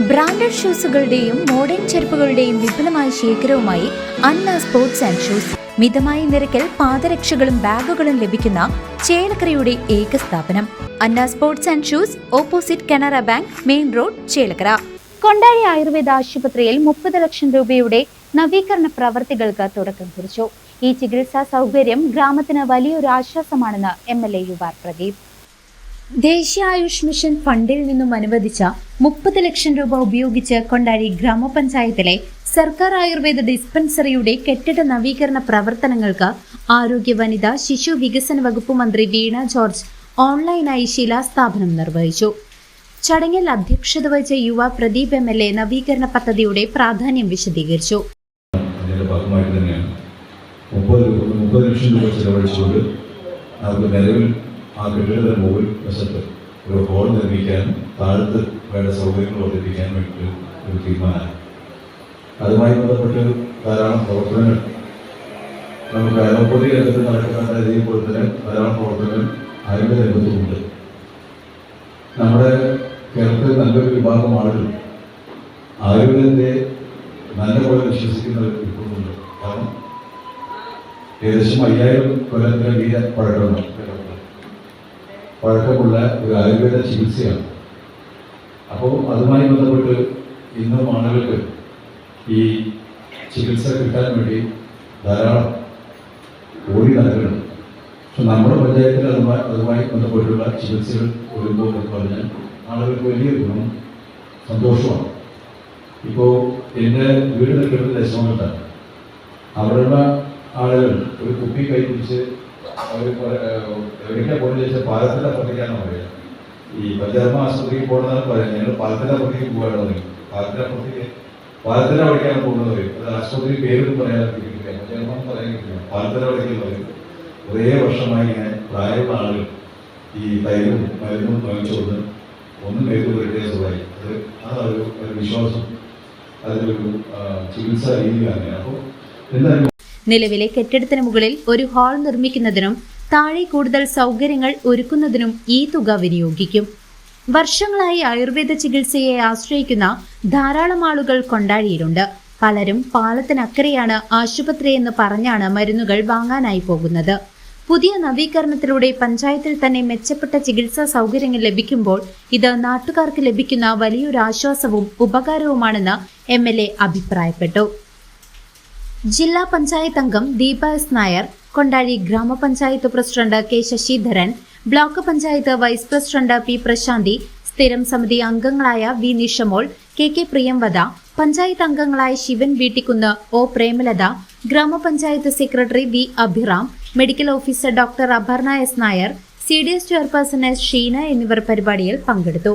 Branded ഷൂസുകളുടെയും modern ചെരുപ്പുകളുടെയും വിപുലമായ ശേഖരവുമായി അന്ന സ്പോർട്സ് ആൻഡ് ഷൂസ്. മിതമായ നിരക്കിൽ പാദരക്ഷകളും ബാഗുകളും ലഭിക്കുന്ന ചേലക്കരയുടെ ഏക സ്ഥാപനം Anna sports and shoes, opposite Canara bank, main road, Chelakkara. Kondazhy Ayurveda ആശുപത്രിയിൽ 30 ലക്ഷം രൂപയുടെ നവീകരണ പ്രവർത്തികൾക്ക് തുടക്കം കുറിച്ചു. ഈ ചികിത്സാ സൗകര്യം ഗ്രാമത്തിന് വലിയൊരു ആശ്വാസമാണെന്ന് MLA യുവാർ പ്രദീപ്. ദേശീയ ആയുഷ് മിഷൻ ഫണ്ടിൽ നിന്നും അനുവദിച്ച 30 ലക്ഷം രൂപ ഉപയോഗിച്ച് കൊണ്ടാഴി ഗ്രാമപഞ്ചായത്തിലെ സർക്കാർ ആയുർവേദ ഡിസ്പെൻസറിയുടെ കെട്ടിട നവീകരണ പ്രവർത്തനങ്ങൾക്ക് ആരോഗ്യ, വനിതാ, ശിശു വികസന വകുപ്പ് മന്ത്രി വീണ ജോർജ് ഓൺലൈനായി ശിലാസ്ഥാപനം നിർവഹിച്ചു. ചടങ്ങിൽ അധ്യക്ഷത വഹിച്ച യുവ പ്രദീപ് MLA നവീകരണ പദ്ധതിയുടെ പ്രാധാന്യം വിശദീകരിച്ചു. 30 ലക്ഷം രൂപ ചെലവഴിച്ചുകൊണ്ട് നമുക്ക് നിലവിൽ ആ കെട്ടിടത്തിന് മുകളിൽ വശത്ത് ഒരു ഹോൾ നിർമ്മിക്കാനും താഴത്ത് വേണ്ട സൗകര്യങ്ങൾ വർദ്ധിപ്പിക്കാനും വേണ്ടി ഒരു തീരുമാനമാണ്. അതുമായി ബന്ധപ്പെട്ട് ധാരാളം പ്രവർത്തനങ്ങൾ നമുക്ക് അലോപ്പതി രംഗത്ത് നടക്കുന്ന രീതിയിൽ തന്നെ ധാരാളം പ്രവർത്തനങ്ങൾ ആയുർവേദ രംഗത്തുമുണ്ട്. നമ്മുടെ കേരളത്തിൽ നല്ലൊരു വിഭാഗം ആളുകൾ ആയുർവേദത്തെ നല്ലപോലെ വിശ്വസിക്കുന്നവർ ഇപ്പോഴുണ്ട്. കാരണം ഏകദേശം 5000 കൊല്ലത്തിന് പഴക്കമുള്ള ഒരു ആയുർവേദ ചികിത്സയാണ്. അപ്പോൾ അതുമായി ബന്ധപ്പെട്ട് ഇന്നും ആളുകൾക്ക് ഈ ചികിത്സ കിട്ടാൻ വേണ്ടി ധാരാളം ഓടി നടക്കുന്നുണ്ട്. പക്ഷെ നമ്മുടെ പഞ്ചായത്തിൽ അതുമായി ബന്ധപ്പെട്ടുള്ള ചികിത്സകൾ വരുമ്പോൾ എന്ന് പറഞ്ഞാൽ ആളുകൾക്ക് വലിയ ഗുണം, സന്തോഷമാണ്. ഇപ്പോൾ എൻ്റെ വീട് നിൽക്കുന്നത് ദശമംഗലത്താണ്. അവിടെയുള്ള ആളുകൾ ഒരു കുപ്പി കൈ പിടിച്ച് അവർ എവിടേക്കാണ് പോകുന്നത് ചോദിച്ചാൽ പാലത്തിൻ്റെ അപ്പുറത്തേക്കാണ് പറയുക. ഈ പഞ്ചായത്ത് ആശുപത്രിക്ക് പോകണമെന്നാണ് പറയുന്നത്. ഞങ്ങൾ പാലത്തിൻ്റെ അപ്പുറത്തേക്ക് പോകാനാണ് പറയും. പാലത്തിൻ്റെ അവിടേക്കാണ് പോകുന്നത് പറയും. അത് ആശുപത്രി പേരൊന്നും പറയാൻ കിട്ടില്ല, പഞ്ചായത്ത് പറയാൻ കിട്ടില്ല, പാലത്തിൻ്റെ അവിടേക്ക് പറയും. കുറേ വർഷമായി ഇങ്ങനെ പ്രായമുള്ള ആളുകൾ ഈ തൈരും മരുന്നും വാങ്ങിച്ചുകൊണ്ട് ഒന്നും പേര് കിട്ടിയതായി അതൊരു വിശ്വാസം, അതിലൊരു ചികിത്സാ രീതിയാണ്. അപ്പോൾ എന്തായാലും നിലവിലെ കെട്ടിടത്തിന് മുകളിൽ ഒരു ഹാൾ നിർമ്മിക്കുന്നതിനും താഴെ കൂടുതൽ സൗകര്യങ്ങൾ ഒരുക്കുന്നതിനും ഈ തുക വിനിയോഗിക്കും. വർഷങ്ങളായി ആയുർവേദ ചികിത്സയെ ആശ്രയിക്കുന്ന ധാരാളം ആളുകൾ കൊണ്ടാഴിയിലുണ്ട്. പലരും പാലത്തിനക്കരെയാണ് ആശുപത്രി എന്ന് പറഞ്ഞാണ് മരുന്നുകൾ വാങ്ങാനായി പോകുന്നത്. പുതിയ നവീകരണത്തിലൂടെ പഞ്ചായത്തിൽ തന്നെ മെച്ചപ്പെട്ട ചികിത്സാ സൗകര്യങ്ങൾ ലഭിക്കുമ്പോൾ ഇത് നാട്ടുകാർക്ക് ലഭിക്കുന്ന വലിയൊരു ആശ്വാസവും ഉപകാരവുമാണെന്ന് MLA അഭിപ്രായപ്പെട്ടു. ജില്ലാ പഞ്ചായത്ത് അംഗം ദീപ S. നായർ, കൊണ്ടാഴി ഗ്രാമപഞ്ചായത്ത് president K. Sasidharan, block panchayat vice president P. Prasanthi, സ്ഥിരം സമിതി അംഗങ്ങളായ V. നിഷമോൾ, K. പ്രിയംവദ, പഞ്ചായത്ത് അംഗങ്ങളായ ശിവൻ വീട്ടിക്കുന്ന്, O. പ്രേമലത, ഗ്രാമപഞ്ചായത്ത് secretary V. Abhiram, medical officer doctor Aparna S. Nair, CDS chairperson S. Sheena എന്നിവർ പരിപാടിയിൽ പങ്കെടുത്തു.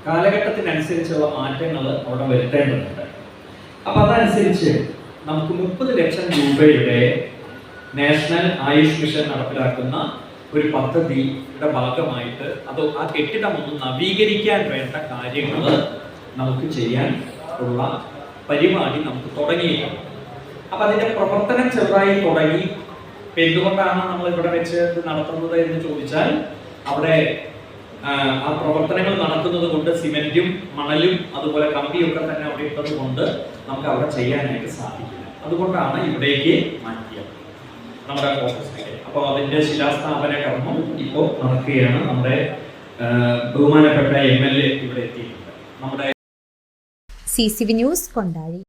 കാലഘട്ടത്തിനനുസരിച്ചുള്ള മാറ്റങ്ങൾ അവിടെ വരുത്തേണ്ടതുണ്ട്. അപ്പോൾ അതനുസരിച്ച് നമുക്ക് 30 ലക്ഷം രൂപയുടെ നാഷണൽ ആയുഷ് മിഷൻ നടപ്പിലാക്കുന്ന ഒരു പദ്ധതിയുടെ ഭാഗമായിട്ട് അത് ആ കെട്ടിടം ഒന്ന് നവീകരിക്കാൻ വേണ്ട കാര്യങ്ങൾ നമുക്ക് ചെയ്യാൻ ഉള്ള പരിപാടി നമുക്ക് തുടങ്ങിയിട്ടുണ്ട്. അപ്പം അതിൻ്റെ പ്രവർത്തനം ചെറുതായി തുടങ്ങി. എന്തുകൊണ്ടാണ് നമ്മൾ ഇവിടെ വെച്ച് നടത്തുന്നത് എന്ന് ചോദിച്ചാൽ അവിടെ ആ പ്രവർത്തനങ്ങൾ നടക്കുന്നത് കൊണ്ട് സിമെന്റും മണലും അതുപോലെ കമ്പിയൊക്കെ തന്നെ അവിടെ ഇട്ടത് കൊണ്ട് നമുക്ക് അവിടെ ചെയ്യാനായിട്ട് സാധിക്കില്ല. അതുകൊണ്ടാണ് ഇവിടേക്ക് മാറ്റിയത് നമ്മുടെ ഓഫീസിലേക്ക്. അപ്പോൾ അതിന്റെ ശിലാസ്ഥാപന കർമ്മം ഇപ്പോൾ നടക്കുകയാണ്. നമ്മുടെ ബഹുമാനപ്പെട്ട MLA ഇവിടെ എത്തിയിട്ടുണ്ട്. നമ്മുടെ CCV ന്യൂസ് കൊണ്ടാഴി.